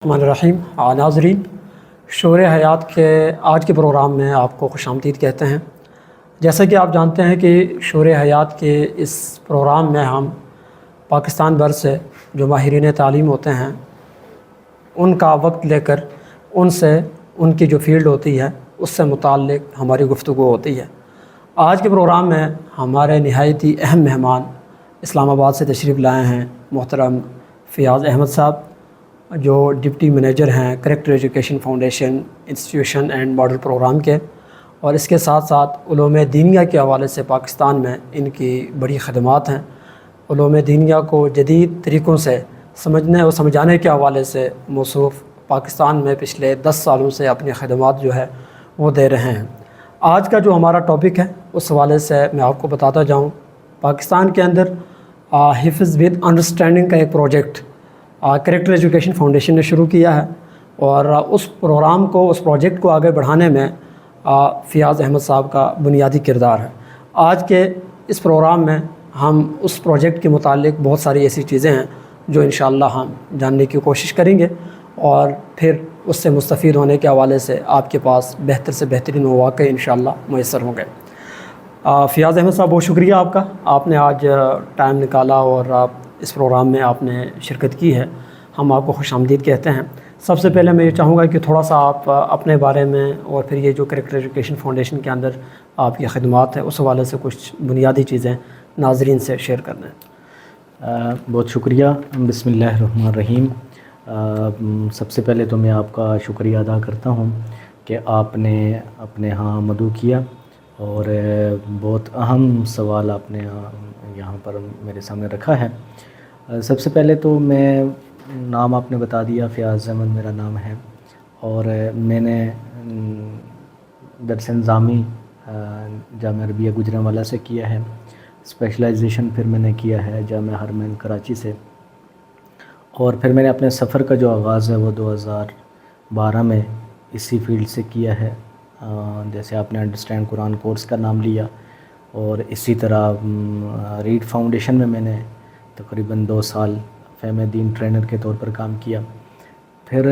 الرحیم ناظرین، شور حیات کے آج کے پروگرام میں آپ کو خوش آمدید کہتے ہیں۔ جیسا کہ آپ جانتے ہیں کہ شور حیات کے اس پروگرام میں ہم پاکستان بھر سے جو ماہرین تعلیم ہوتے ہیں ان کا وقت لے کر ان سے ان کی جو فیلڈ ہوتی ہے اس سے متعلق ہماری گفتگو ہوتی ہے۔ آج کے پروگرام میں ہمارے نہایت ہی اہم مہمان اسلام آباد سے تشریف لائے ہیں محترم فیاض احمد صاحب، جو ڈپٹی منیجر ہیں character education foundation institution and model program کے، اور اس کے ساتھ ساتھ علوم دینیہ کے حوالے سے پاکستان میں ان کی بڑی خدمات ہیں۔ علوم دینیہ کو جدید طریقوں سے سمجھنے اور سمجھانے کے حوالے سے موصوف پاکستان میں پچھلے 10 سالوں سے اپنی خدمات جو ہے وہ دے رہے ہیں۔ آج کا جو ہمارا ٹاپک ہے اس حوالے سے میں آپ کو بتاتا جاؤں، پاکستان کے اندر حفظ ود انڈرسٹینڈنگ کا ایک پروجیکٹ کریکٹر ایجوکیشن فاؤنڈیشن نے شروع کیا ہے، اور اس پروجیکٹ کو آگے بڑھانے میں فیاض احمد صاحب کا بنیادی کردار ہے۔ آج کے اس پروگرام میں ہم اس پروجیکٹ کے متعلق بہت ساری ایسی چیزیں ہیں جو انشاءاللہ ہم جاننے کی کوشش کریں گے، اور پھر اس سے مستفید ہونے کے حوالے سے آپ کے پاس بہتر سے بہترین مواقع انشاءاللہ میسر ہوں گے۔ فیاض احمد صاحب، بہت شکریہ آپ کا، آپ نے آج ٹائم نکالا اور آپ اس پروگرام میں آپ نے شرکت کی ہے، ہم آپ کو خوش آمدید کہتے ہیں۔ سب سے پہلے میں یہ چاہوں گا کہ تھوڑا سا آپ اپنے بارے میں اور پھر یہ جو کریکٹر ایجوکیشن فاؤنڈیشن کے اندر آپ کی خدمات ہیں اس حوالے سے کچھ بنیادی چیزیں ناظرین سے شیئر کر دیں۔ بہت شکریہ۔ بسم اللہ الرحمن الرحیم۔ سب سے پہلے تو میں آپ کا شکریہ ادا کرتا ہوں کہ آپ نے اپنے ہاں مدعو کیا، اور بہت اہم سوال آپ نے یہاں پر میرے سامنے رکھا ہے۔ سب سے پہلے تو میں نام آپ نے بتا دیا، فیاض احمد میرا نام ہے، اور میں نے درس نظامی جامعہ عربیہ گوجرانوالہ سے کیا ہے، اسپیشلائزیشن پھر میں نے کیا ہے جامعہ حرمین کراچی سے، اور پھر میں نے اپنے سفر کا جو آغاز ہے وہ 2012 میں اسی فیلڈ سے کیا ہے۔ جیسے آپ نے انڈرسٹینڈ قرآن کورس کا نام لیا، اور اسی طرح ریڈ فاؤنڈیشن میں نے تقریباً 2 سال فہم دین ٹرینر کے طور پر کام کیا۔ پھر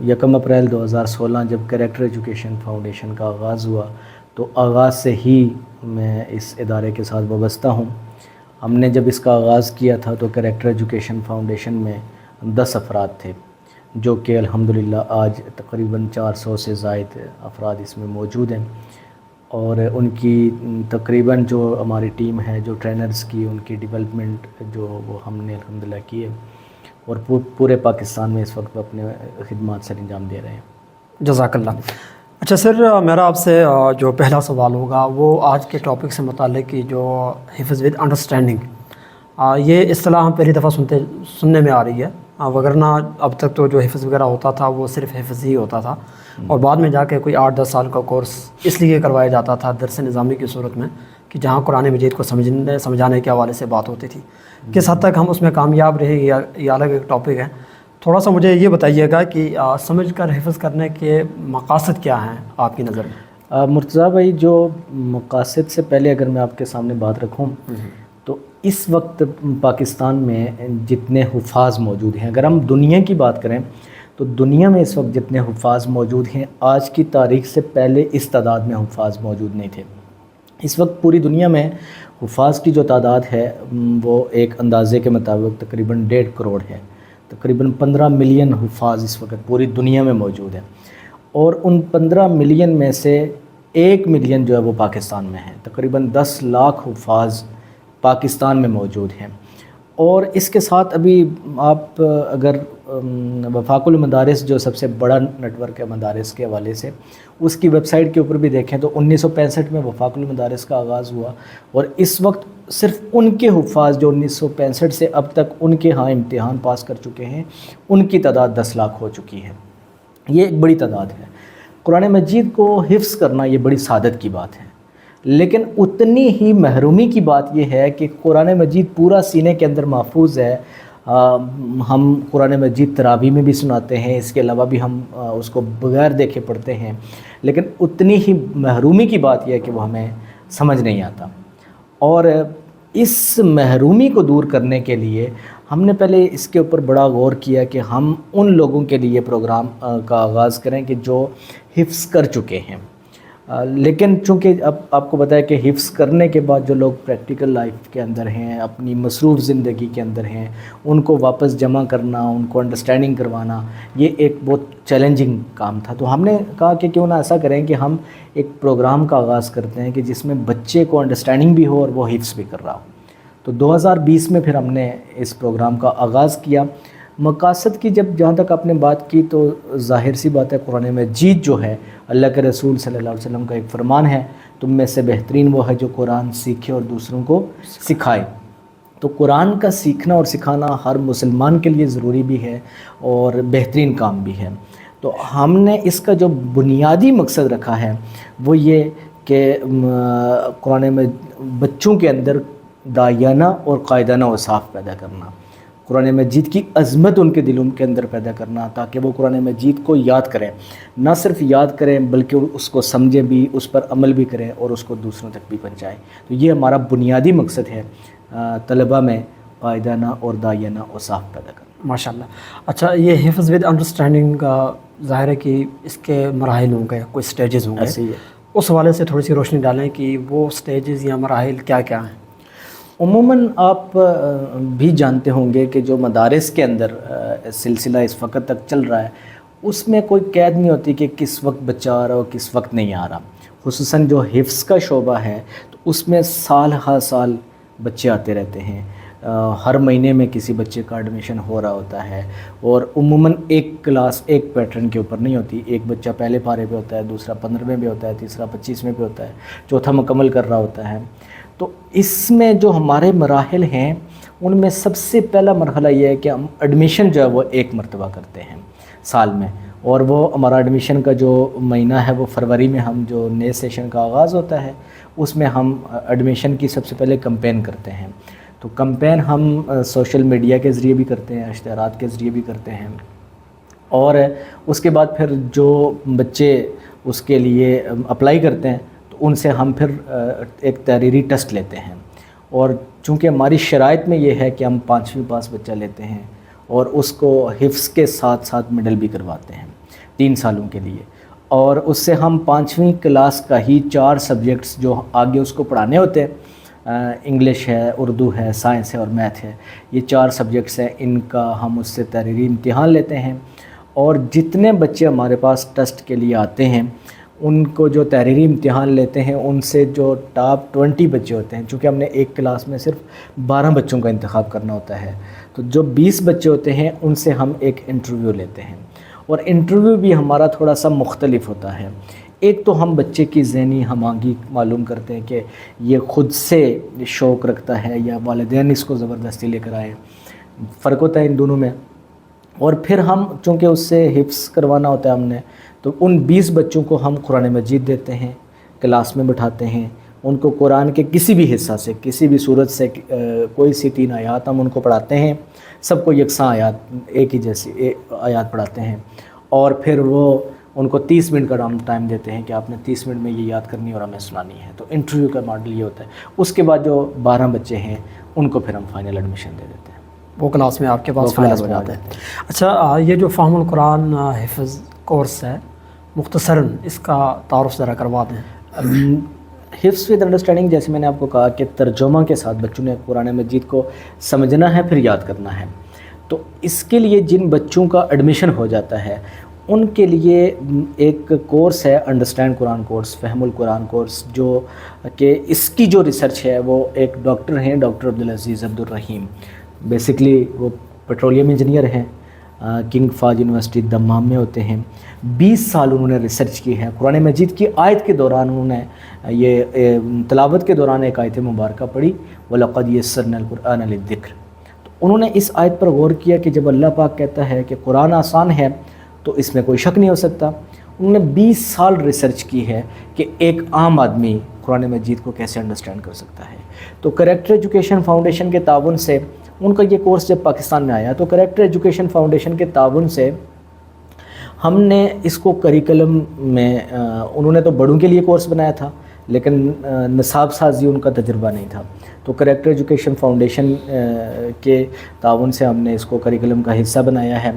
1 اپریل 2016 جب کریکٹر ایجوکیشن فاؤنڈیشن کا آغاز ہوا تو آغاز سے ہی میں اس ادارے کے ساتھ وابستہ ہوں۔ ہم نے جب اس کا آغاز کیا تھا تو کریکٹر ایجوکیشن فاؤنڈیشن میں 10 افراد تھے، جو کہ الحمدللہ آج تقریباً 400 سے زائد افراد اس میں موجود ہیں، اور ان کی تقریباً جو ہماری ٹیم ہے جو ٹرینرز کی، ان کی ڈیولپمنٹ جو وہ ہم نے الحمدللہ کی ہے، اور پورے پاکستان میں اس وقت اپنے خدمات سر انجام دے رہے ہیں۔ جزاک اللہ۔ اچھا سر، میرا آپ سے جو پہلا سوال ہوگا وہ آج کے ٹاپک سے متعلق کی جو حفظ ود انڈرسٹینڈنگ، یہ اصطلاح ہم پہلی دفعہ سننے میں آ رہی ہے، وگرنہ اب تک تو جو حفظ وغیرہ ہوتا تھا وہ صرف حفظ ہی ہوتا تھا، اور بعد میں جا کے کوئی 8-10 سال کا کورس اس لیے کروایا جاتا تھا درس نظامی کی صورت میں کہ جہاں قرآن مجید کو سمجھانے کے حوالے سے بات ہوتی تھی۔ کس حد تک ہم اس میں کامیاب رہے یہ الگ ایک ٹاپک ہے۔ تھوڑا سا مجھے یہ بتائیے گا کہ سمجھ کر حفظ کرنے کے مقاصد کیا ہیں آپ کی نظر میں؟ مرتضیٰ بھائی، جو مقاصد سے پہلے اگر میں آپ کے سامنے بات رکھوں تو اس وقت پاکستان میں جتنے حفاظ موجود ہیں، اگر ہم دنیا کی بات کریں تو دنیا میں اس وقت جتنے حفاظ موجود ہیں آج کی تاریخ سے پہلے اس تعداد میں حفاظ موجود نہیں تھے۔ اس وقت پوری دنیا میں حفاظ کی جو تعداد ہے وہ ایک اندازے کے مطابق تقریباً 1.5 کروڑ ہے۔ تقریباً 15 ملین حفاظ اس وقت پوری دنیا میں موجود ہیں، اور ان 15 ملین میں سے 1 ملین جو ہے وہ پاکستان میں ہیں۔ تقریباً 10 لاکھ حفاظ پاکستان میں موجود ہیں، اور اس کے ساتھ ابھی آپ اگر وفاق المدارس جو سب سے بڑا نیٹ ورک ہے مدارس کے حوالے سے، اس کی ویب سائٹ کے اوپر بھی دیکھیں تو 1965 میں وفاق المدارس کا آغاز ہوا، اور اس وقت صرف ان کے حفاظ جو 1965 سے اب تک ان کے ہاں امتحان پاس کر چکے ہیں ان کی تعداد 10 لاکھ ہو چکی ہے۔ یہ ایک بڑی تعداد ہے۔ قرآن مجید کو حفظ کرنا یہ بڑی سعادت کی بات ہے، لیکن اتنی ہی محرومی کی بات یہ ہے کہ قرآن مجید پورا سینے کے اندر محفوظ ہے۔ ہم قرآن مجید تراویح میں بھی سناتے ہیں، اس کے علاوہ بھی ہم اس کو بغیر دیکھے پڑھتے ہیں، لیکن اتنی ہی محرومی کی بات یہ ہے کہ وہ ہمیں سمجھ نہیں آتا، اور اس محرومی کو دور کرنے کے لیے ہم نے پہلے اس کے اوپر بڑا غور کیا کہ ہم ان لوگوں کے لیے پروگرام کا آغاز کریں کہ جو حفظ کر چکے ہیں، لیکن چونکہ اب آپ کو پتہ ہے کہ حفظ کرنے کے بعد جو لوگ پریکٹیکل لائف کے اندر ہیں، اپنی مصروف زندگی کے اندر ہیں، ان کو واپس جمع کرنا، ان کو انڈرسٹینڈنگ کروانا، یہ ایک بہت چیلنجنگ کام تھا۔ تو ہم نے کہا کہ کیوں نہ ایسا کریں کہ ہم ایک پروگرام کا آغاز کرتے ہیں کہ جس میں بچے کو انڈرسٹینڈنگ بھی ہو اور وہ حفظ بھی کر رہا ہو۔ تو 2020 میں پھر ہم نے اس پروگرام کا آغاز کیا۔ مقاصد کی جہاں تک آپ نے بات کی تو ظاہر سی بات ہے، قرآن مجید جو ہے اللہ کے رسول صلی اللہ علیہ وسلم کا ایک فرمان ہے، تم میں سے بہترین وہ ہے جو قرآن سیکھے اور دوسروں کو سکھائے۔ تو قرآن کا سیکھنا اور سکھانا ہر مسلمان کے لیے ضروری بھی ہے اور بہترین کام بھی ہے۔ تو ہم نے اس کا جو بنیادی مقصد رکھا ہے وہ یہ کہ قرآن میں بچوں کے اندر داعیانہ اور قائدانہ اوصاف پیدا کرنا، قرآن مجید کی عظمت ان کے دلوں کے اندر پیدا کرنا، تاکہ وہ قرآن مجید کو یاد کریں، نہ صرف یاد کریں بلکہ اس کو سمجھیں بھی، اس پر عمل بھی کریں اور اس کو دوسروں تک بھی پہنچائیں۔ تو یہ ہمارا بنیادی مقصد ہے، طلباء میں قائدانہ اور داعیانہ اوصاف پیدا کرنا۔ ماشاءاللہ۔ اچھا، یہ حفظ ود انڈرسٹینڈنگ کا ظاہر ہے کہ اس کے مراحل ہوں گے، کوئی سٹیجز ہوں گے، ایسے ہی ہے۔ اس حوالے سے تھوڑی سی روشنی ڈالیں کہ وہ سٹیجز یا مراحل کیا کیا ہیں۔ عموماً آپ بھی جانتے ہوں گے کہ جو مدارس کے اندر سلسلہ اس وقت تک چل رہا ہے، اس میں کوئی قید نہیں ہوتی کہ کس وقت بچہ آ رہا ہو کس وقت نہیں آ رہا۔ خصوصاً جو حفظ کا شعبہ ہے تو اس میں سال ہر سال بچے آتے رہتے ہیں، ہر مہینے میں کسی بچے کا ایڈمیشن ہو رہا ہوتا ہے، اور عموماً ایک کلاس ایک پیٹرن کے اوپر نہیں ہوتی، ایک بچہ پہلے پارے پہ ہوتا ہے، دوسرا 15ویں پہ ہوتا ہے، تیسرا 25ویں پہ ہوتا ہے، چوتھا مکمل کر رہا ہوتا ہے۔ تو اس میں جو ہمارے مراحل ہیں ان میں سب سے پہلا مرحلہ یہ ہے کہ ہم ایڈمیشن جو ہے وہ ایک مرتبہ کرتے ہیں سال میں، اور وہ ہمارا ایڈمیشن کا جو مہینہ ہے وہ فروری میں ہم جو نئے سیشن کا آغاز ہوتا ہے اس میں ہم ایڈمیشن کی سب سے پہلے کمپین کرتے ہیں۔ تو کمپین ہم سوشل میڈیا کے ذریعے بھی کرتے ہیں، اشتہارات کے ذریعے بھی کرتے ہیں، اور اس کے بعد پھر جو بچے اس کے لیے اپلائی کرتے ہیں تو ان سے ہم پھر ایک تحریری ٹیسٹ لیتے ہیں، اور چونکہ ہماری شرائط میں یہ ہے کہ ہم 5ویں پاس بچہ لیتے ہیں اور اس کو حفظ کے ساتھ ساتھ مڈل بھی کرواتے ہیں 3 سالوں کے لیے، اور اس سے ہم 5ویں کلاس کا ہی 4 سبجیکٹس جو آگے اس کو پڑھانے ہوتے ہیں، انگلش ہے، اردو ہے، سائنس ہے اور میتھ ہے، یہ 4 سبجیکٹس ہیں، ان کا ہم اس سے تحریری امتحان لیتے ہیں، اور جتنے بچے ہمارے پاس ٹیسٹ کے لیے آتے ہیں ان کو جو تحریری امتحان لیتے ہیں ان سے جو ٹاپ 20 بچے ہوتے ہیں، چونکہ ہم نے ایک کلاس میں صرف 12 بچوں کا انتخاب کرنا ہوتا ہے، تو جو 20 بچے ہوتے ہیں ان سے ہم ایک انٹرویو لیتے ہیں، اور انٹرویو بھی ہمارا تھوڑا سا مختلف ہوتا ہے۔ ایک تو ہم بچے کی ذہنی ہم آہنگی معلوم کرتے ہیں کہ یہ خود سے شوق رکھتا ہے یا والدین اس کو زبردستی لے کر آئے، فرق ہوتا ہے ان دونوں میں۔ اور پھر ہم چونکہ اس سے حفظ کروانا ہوتا ہے ہم نے، تو ان 20 بچوں کو ہم قرآن مجید دیتے ہیں، کلاس میں بٹھاتے ہیں، ان کو قرآن کے کسی بھی حصہ سے کسی بھی صورت سے کوئی سی 3 آیات ہم ان کو پڑھاتے ہیں، سب کو یکساں آیات ایک ہی جیسی آیات پڑھاتے ہیں، اور پھر وہ ان کو 30 منٹ کا ٹائم دیتے ہیں کہ آپ نے 30 منٹ میں یہ یاد کرنی اور ہمیں سنانی ہے۔ تو انٹرویو کا ماڈل یہ ہوتا ہے۔ اس کے بعد جو 12 بچے ہیں ان کو پھر ہم فائنل ایڈمیشن دے دیتے ہیں، وہ کلاس میں آپ کے پاس وہ فائنل کلاس ہو میں جاتا ہے۔ اچھا، یہ جو فہم القرآن حفظ کورس ہے، مختصراً اس کا تعارف ذرا کروا دیں۔ حفظ ود انڈرسٹینڈنگ، جیسے میں نے آپ کو کہا کہ ترجمہ کے ساتھ بچوں نے قرآن مجید کو سمجھنا ہے پھر یاد کرنا ہے، تو اس کے لیے جن بچوں کا ایڈمیشن ہو جاتا ہے ان کے لیے ایک کورس ہے انڈرسٹینڈ قرآن کورس، فہم القرآن کورس، جو کہ اس کی جو ریسرچ ہے وہ ایک ڈاکٹر ہیں، ڈاکٹر عبدالعزیز عبدالرحیم، بیسکلی وہ پیٹرولیم انجینئر ہیں، کنگ فہد یونیورسٹی دمام میں ہوتے ہیں۔ 20 سال انہوں نے ریسرچ کی ہے، قرآن مجید کی آیت کے دوران انہوں نے یہ تلاوت کے دوران ایک آیت مبارکہ پڑھی، وَلَقَدْ يَسَّرْنَا الْقُرْآنَ لِلذِّكْرِ، تو انہوں نے اس آیت پر غور کیا کہ جب اللہ پاک کہتا ہے کہ قرآن آسان ہے تو اس میں کوئی شک نہیں ہو سکتا۔ انہوں نے 20 سال ریسرچ کی ہے کہ ایک عام آدمی قرآن مجید کو کیسے انڈرسٹینڈ کر سکتا ہے۔ تو کریکٹر ایجوکیشن فاؤنڈیشن کے تعاون سے ان کا یہ کورس جب پاکستان میں آیا تو کریکٹر ایجوکیشن فاؤنڈیشن کے تعاون سے ہم نے اس کو کریکلم میں، انہوں نے تو بڑوں کے لیے کورس بنایا تھا لیکن نصاب سازی ان کا تجربہ نہیں تھا، تو کریکٹر ایجوکیشن فاؤنڈیشن کے تعاون سے ہم نے اس کو کریکلم کا حصہ بنایا ہے،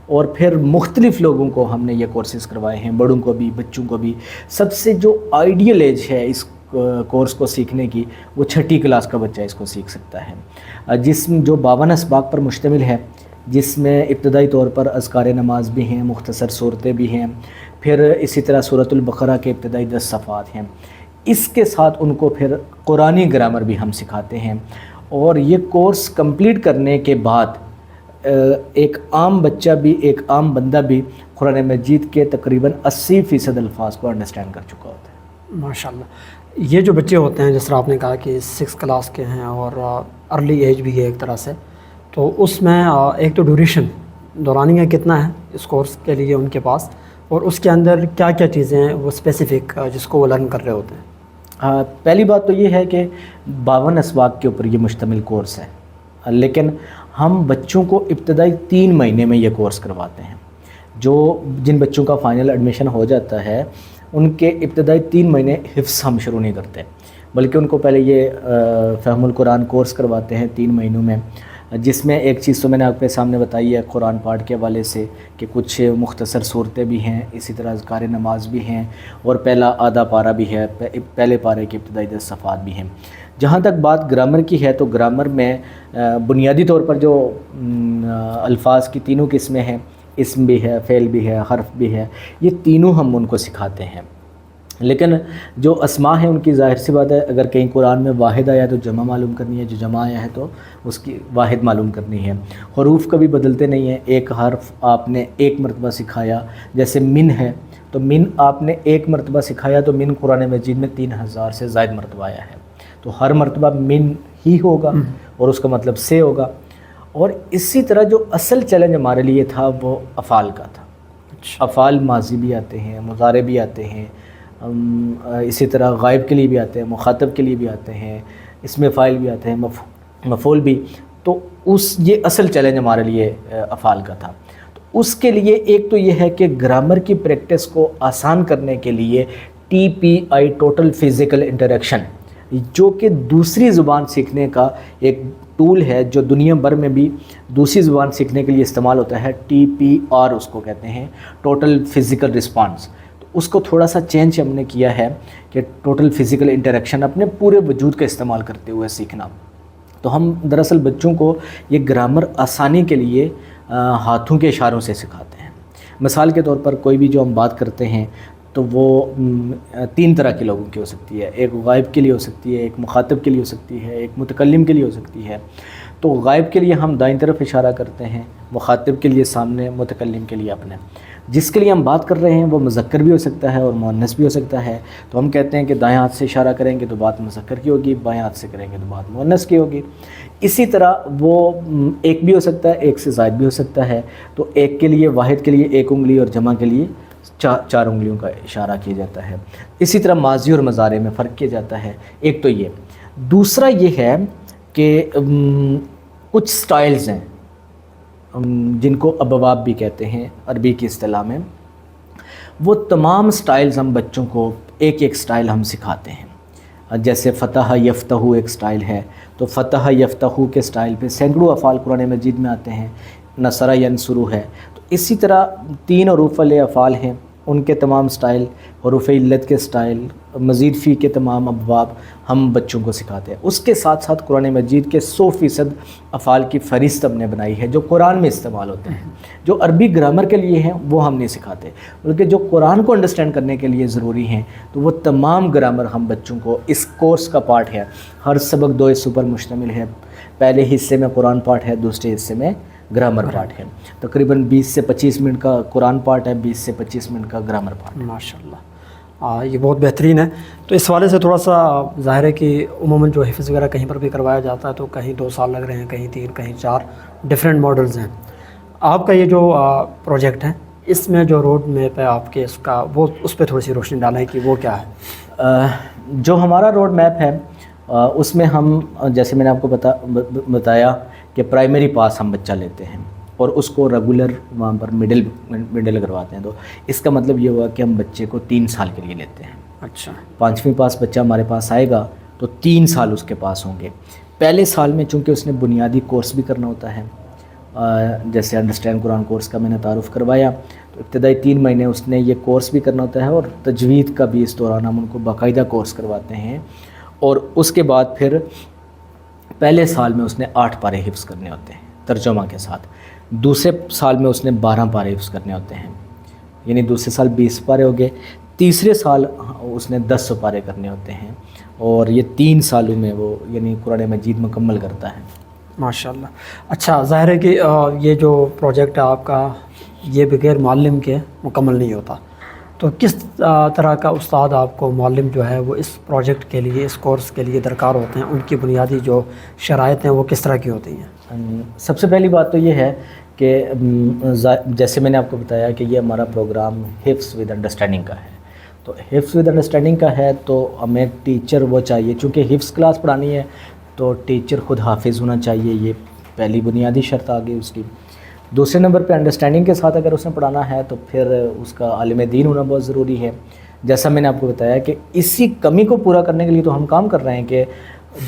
اور پھر مختلف لوگوں کو ہم نے یہ کورسز کروائے ہیں، بڑوں کو بھی بچوں کو بھی۔ سب سے جو آئیڈیل ایج ہے اس کورس کو سیکھنے کی، وہ 6ٹھی کلاس کا بچہ اس کو سیکھ سکتا ہے، جو 52 اسباق پر مشتمل ہے، جس میں ابتدائی طور پر اذکار نماز بھی ہیں، مختصر صورتیں بھی ہیں، پھر اسی طرح سورۃ البقرہ کے ابتدائی 10 صفحات ہیں۔ اس کے ساتھ ان کو پھر قرآنی گرامر بھی ہم سکھاتے ہیں، اور یہ کورس کمپلیٹ کرنے کے بعد ایک عام بچہ بھی، ایک عام بندہ بھی قرآن مجید کے تقریباً 80% الفاظ کو انڈرسٹینڈ کر چکا ہوتا ہے۔ ماشاءاللہ۔ یہ جو بچے ہوتے ہیں، جس طرح آپ نے کہا کہ 6 کلاس کے ہیں اور ارلی ایج بھی ہے ایک طرح سے، تو اس میں ایک تو دورانیہ کتنا ہے اس کورس کے لیے ان کے پاس، اور اس کے اندر کیا کیا چیزیں ہیں وہ اسپیسیفک جس کو وہ لرن کر رہے ہوتے ہیں؟ پہلی بات تو یہ ہے کہ 52 اسباق کے اوپر یہ مشتمل کورس ہے، لیکن ہم بچوں کو ابتدائی 3 مہینے میں یہ کورس کرواتے ہیں۔ جن بچوں کا فائنل ایڈمیشن ہو جاتا ہے، ان کے ابتدائی 3 مہینے حفظ ہم شروع نہیں کرتے، بلکہ ان کو پہلے یہ فہم القرآن کورس کرواتے ہیں 3 مہینوں میں، جس میں ایک چیز تو میں نے آپ کے سامنے بتائی ہے قرآن پاٹ کے حوالے سے، کہ کچھ مختصر صورتیں بھی ہیں، اسی طرح اذکار نماز بھی ہیں، اور پہلا آدھا پارہ بھی ہے، پہلے پارے کے ابتدائی 10 صفحات بھی ہیں۔ جہاں تک بات گرامر کی ہے، تو گرامر میں بنیادی طور پر جو الفاظ کی تینوں قسمیں ہیں، اسم بھی ہے، فعل بھی ہے، حرف بھی ہے، یہ تینوں ہم ان کو سکھاتے ہیں۔ لیکن جو اسماء ہیں ان کی ظاہر سی بات ہے، اگر کہیں قرآن میں واحد آیا تو جمع معلوم کرنی ہے، جو جمع آیا ہے تو اس کی واحد معلوم کرنی ہے۔ حروف کبھی بدلتے نہیں ہیں، ایک حرف آپ نے ایک مرتبہ سکھایا، جیسے من ہے تو من آپ نے ایک مرتبہ سکھایا، تو من قرآن مجید میں 3000 سے زائد مرتبہ آیا ہے، تو ہر مرتبہ من ہی ہوگا اور اس کا مطلب سے ہوگا۔ اور اسی طرح جو اصل چیلنج ہمارے لیے تھا وہ افعال کا تھا۔ افعال ماضی بھی آتے ہیں، مضارع بھی آتے ہیں، اسی طرح غائب کے لیے بھی آتے ہیں، مخاطب کے لیے بھی آتے ہیں، اسم فاعل بھی آتے ہیں، مفعول بھی۔ تو یہ اصل چیلنج ہمارے لیے افعال کا تھا۔ تو اس کے لیے ایک تو یہ ہے کہ گرامر کی پریکٹس کو آسان کرنے کے لیے TPI ٹوٹل فزیکل انٹریکشن، جو کہ دوسری زبان سیکھنے کا ایک ٹول ہے جو دنیا بھر میں بھی دوسری زبان سیکھنے کے لیے استعمال ہوتا ہے، TPR اس کو کہتے ہیں، ٹوٹل فزیکل رسپانس۔ اس کو تھوڑا سا چینج ہم نے کیا ہے کہ ٹوٹل فزیکل انٹریکشن، اپنے پورے وجود کا استعمال کرتے ہوئے سیکھنا۔ تو ہم دراصل بچوں کو یہ گرامر آسانی کے لیے ہاتھوں کے اشاروں سے سکھاتے ہیں۔ مثال کے طور پر کوئی بھی جو ہم بات کرتے ہیں تو وہ 3 طرح کے لوگوں کی ہو سکتی ہے، ایک غائب کے لیے ہو سکتی ہے، ایک مخاطب کے لیے ہو سکتی ہے، ایک متکلم کے لیے ہو سکتی ہے۔ تو غائب کے لیے ہم دائیں طرف اشارہ کرتے ہیں، مخاطب کے لیے سامنے، متکلم کے لیے اپنے۔ جس کے لیے ہم بات کر رہے ہیں وہ مذکر بھی ہو سکتا ہے اور مؤنث بھی ہو سکتا ہے، تو ہم کہتے ہیں کہ دائیں ہاتھ سے اشارہ کریں گے تو بات مذکر کی ہوگی، بائیں ہاتھ سے کریں گے تو بات مؤنث کی ہوگی۔ اسی طرح وہ ایک بھی ہو سکتا ہے، ایک سے زائد بھی ہو سکتا ہے، تو ایک کے لیے، واحد کے لیے 1 انگلی اور جمع کے لیے 4 انگلیوں کا اشارہ کیا جاتا ہے۔ اسی طرح ماضی اور مضارع میں فرق کیا جاتا ہے۔ ایک تو یہ، دوسرا یہ ہے کہ کچھ سٹائلز ہیں جن کو ابواب بھی کہتے ہیں عربی کی اصطلاح میں، وہ تمام سٹائلز ہم بچوں کو ایک سٹائل ہم سکھاتے ہیں۔ جیسے فتح یفتح ایک سٹائل ہے، تو فتح یفتح کے سٹائل پہ سینکڑوں افعال قرآن مجید میں آتے ہیں۔ نصر ینصر ہے، تو اسی طرح 3 حروف والے افعال ہیں، ان کے تمام سٹائل، حروف علت کے سٹائل، مزید فی کے تمام ابواب ہم بچوں کو سکھاتے ہیں۔ اس کے ساتھ ساتھ قرآن مجید کے 100% افعال کی فہرست ہم نے بنائی ہے جو قرآن میں استعمال ہوتے ہیں، جو عربی گرامر کے لیے ہیں وہ ہم نہیں سکھاتے، بلکہ جو قرآن کو انڈرسٹینڈ کرنے کے لیے ضروری ہیں تو وہ تمام گرامر ہم بچوں کو اس کورس کا پارٹ ہے۔ ہر سبق 2 حصوں پر مشتمل ہے، پہلے حصے میں قرآن پارٹ ہے، دوسرے حصے میں گرامر پارٹ ہے۔ تقریباً 20 سے 25 منٹ کا قرآن پارٹ ہے، 20 سے 25 منٹ کا گرامر پارٹ ہے۔ ماشاءاللہ، یہ بہت بہترین ہے۔ تو اس حوالے سے تھوڑا سا ظاہر ہے کہ عموماً جو حفظ وغیرہ کہیں پر بھی کروایا جاتا ہے تو کہیں 2 سال لگ رہے ہیں، کہیں 3، کہیں 4، ڈفرینٹ ماڈلز ہیں۔ آپ کا یہ جو پروجیکٹ ہے، اس میں جو روڈ میپ ہے آپ کے، اس کا وہ اس پہ تھوڑی سی روشنی ڈالیں کہ وہ کیا ہے؟ جو ہمارا روڈ میپ ہے اس میں ہم، جیسے میں نے آپ کو بتایا کہ پرائمری پاس ہم بچہ لیتے ہیں اور اس کو ریگولر وہاں پر مڈل کرواتے ہیں، تو اس کا مطلب یہ ہوا کہ ہم بچے کو 3 سال کے لیے لیتے ہیں۔ اچھا، 5ویں پاس بچہ ہمارے پاس آئے گا تو 3 سال اس کے پاس ہوں گے۔ پہلے سال میں چونکہ اس نے بنیادی کورس بھی کرنا ہوتا ہے، جیسے انڈرسٹینڈ قرآن کورس کا میں نے تعارف کروایا، تو ابتدائی 3 مہینے اس نے یہ کورس بھی کرنا ہوتا ہے، اور تجوید کا بھی اس دوران ہم ان کو باقاعدہ کورس کرواتے ہیں۔ اور اس کے بعد پھر پہلے سال میں اس نے 8 پارے حفظ کرنے ہوتے ہیں ترجمہ کے ساتھ، دوسرے سال میں اس نے 12 پارے حفظ کرنے ہوتے ہیں، یعنی دوسرے سال 20 پارے ہو گئے، تیسرے سال اس نے 10 پارے کرنے ہوتے ہیں، اور یہ 3 سالوں میں وہ یعنی قرآن مجید مکمل کرتا ہے۔ ماشاءاللہ۔ اچھا، ظاہر ہے کہ یہ جو پروجیکٹ ہے آپ کا، یہ بغیر معلم کے مکمل نہیں ہوتا، تو کس طرح کا استاد آپ کو، معلم جو ہے وہ اس پروجیکٹ کے لیے، اس کورس کے لیے درکار ہوتے ہیں؟ ان کی بنیادی جو شرائط ہیں وہ کس طرح کی ہوتی ہیں؟ سب سے پہلی بات تو یہ ہے کہ جیسے میں نے آپ کو بتایا کہ یہ ہمارا پروگرام حفظ ود انڈرسٹینڈنگ کا ہے، تو حفظ ود انڈرسٹینڈنگ کا ہے تو ہمیں ٹیچر وہ چاہیے، چونکہ حفظ کلاس پڑھانی ہے تو ٹیچر خود حافظ ہونا چاہیے، یہ پہلی بنیادی شرط آ گئی اس کی۔ دوسرے نمبر پہ انڈرسٹینڈنگ کے ساتھ اگر اس نے پڑھانا ہے تو پھر اس کا عالم دین ہونا بہت ضروری ہے۔ جیسا میں نے آپ کو بتایا کہ اسی کمی کو پورا کرنے کے لیے تو ہم کام کر رہے ہیں کہ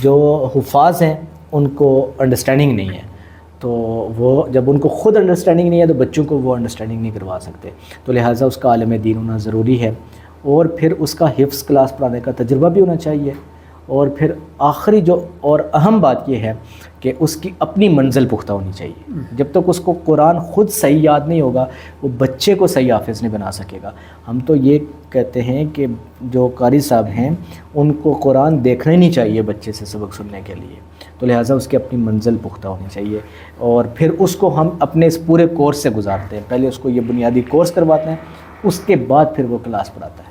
جو حفاظ ہیں ان کو انڈرسٹینڈنگ نہیں ہے، تو وہ جب ان کو خود انڈرسٹینڈنگ نہیں ہے تو بچوں کو وہ انڈرسٹینڈنگ نہیں کروا سکتے، تو لہٰذا اس کا عالم دین ہونا ضروری ہے، اور پھر اس کا حفظ کلاس پڑھانے کا تجربہ بھی ہونا چاہیے، اور پھر آخری جو اور اہم بات یہ ہے کہ اس کی اپنی منزل پختہ ہونی چاہیے۔ جب تک اس کو قرآن خود صحیح یاد نہیں ہوگا وہ بچے کو صحیح حافظ نہیں بنا سکے گا۔ ہم تو یہ کہتے ہیں کہ جو قاری صاحب ہیں ان کو قرآن دیکھنا ہی نہیں چاہیے بچے سے سبق سننے کے لیے، تو لہٰذا اس کی اپنی منزل پختہ ہونی چاہیے، اور پھر اس کو ہم اپنے اس پورے کورس سے گزارتے ہیں۔ پہلے اس کو یہ بنیادی کورس کرواتے ہیں، اس کے بعد پھر وہ کلاس پڑھاتا ہے۔